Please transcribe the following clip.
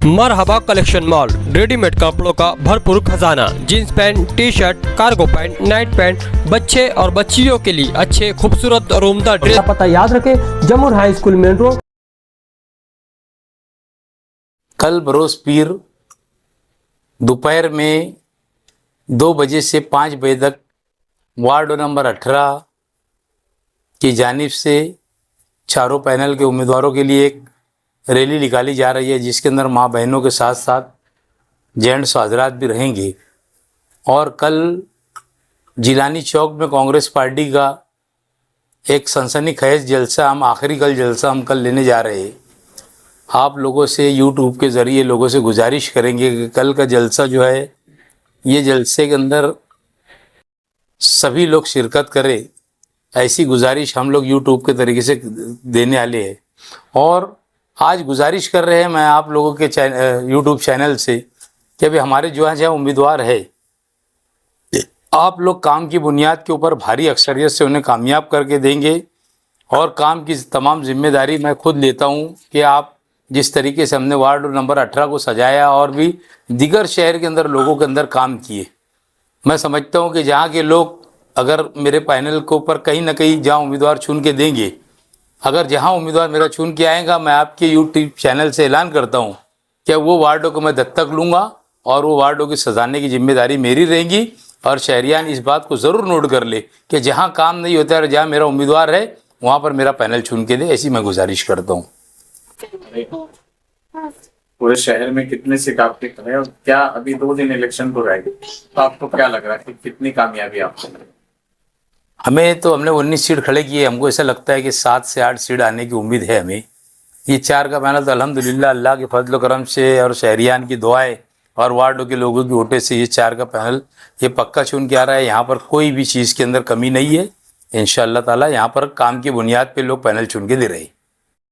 मरहबा collection mall, readymade कपड़ों का भरपूर खजाना। Jeans pant, T shirt, cargo pant, night pant, बच्चे और बच्चियों के लिए अच्छे खूबसूरत और उम्दा ड्रेस। पता याद रखें, जमुर हाई स्कूल मेन रोड। कल बरोज पीर दोपहर में 2 बजे से 5 बजे तक वार्ड नंबर 18 की जानिब से चारों पैनल के उम्मीदवारों के लिए एक रैली निकाली जा रही है, जिसके अंदर माँ बहनों के साथ साथ जेंट्स हजरात भी रहेंगे। और कल जिलानी चौक में कांग्रेस पार्टी का एक सनसनीखेज जलसा आखिरी जलसा हम कल लेने जा रहे हैं। आप लोगों से यूट्यूब के ज़रिए लोगों से गुजारिश करेंगे कि कल का जलसा जो है, ये जलसे के अंदर सभी लोग शिरकत करें, ऐसी गुजारिश हम लोग यूट्यूब के तरीके से देने वाले हैं। और आज गुजारिश कर रहे हैं मैं आप लोगों के यूट्यूब चैनल से कि अभी हमारे जो है उम्मीदवार है, आप लोग काम की बुनियाद के ऊपर भारी अक्सरियत से उन्हें कामयाब करके देंगे। और काम की तमाम जिम्मेदारी मैं खुद लेता हूं कि आप जिस तरीके से हमने वार्ड नंबर 18 को सजाया और भी दीगर शहर के अंदर लोगों के अंदर काम किए, मैं समझता हूं कि जहां के लोग अगर मेरे पैनल के ऊपर कहीं ना कहीं जहां उम्मीदवार चुन के देंगे, अगर जहां उम्मीदवार मेरा चुन के आएगा, मैं आपके यूट्यूब चैनल से ऐलान करता हूं कि वो वार्डों को मैं दत्तक लूँगा और वो वार्डों की सजाने की जिम्मेदारी मेरी रहेगी। और शहरियान इस बात को ज़रूर नोट कर ले कि जहाँ काम नहीं होता है, जहाँ मेरा उम्मीदवार है, वहाँ पर मेरा पैनल चुन के दे, ऐसी मैं गुजारिश करता हूँ। पूरे शहर में कितने सीट आपके है और क्या अभी 2 दिन इलेक्शन को रह गए, तो आपको क्या लग रहा है कि कितनी कामयाबी आपको? हमने 19 सीट खड़े किए। हमको ऐसा लगता है कि 7 से 8 सीट आने की उम्मीद है हमें। ये 4 का पैनल तो अल्हम्दुलिल्लाह अल्लाह के फजल करम से और शहरियान की दुआएं और वार्डों के लोगों की वोटें से ये 4 का पैनल ये पक्का चुन के आ रहा है। यहाँ पर कोई भी चीज़ के अंदर कमी नहीं है। इंशाअल्लाह ताला यहाँ पर काम की बुनियाद पे लोग पैनल चुन के दे रहे हैं।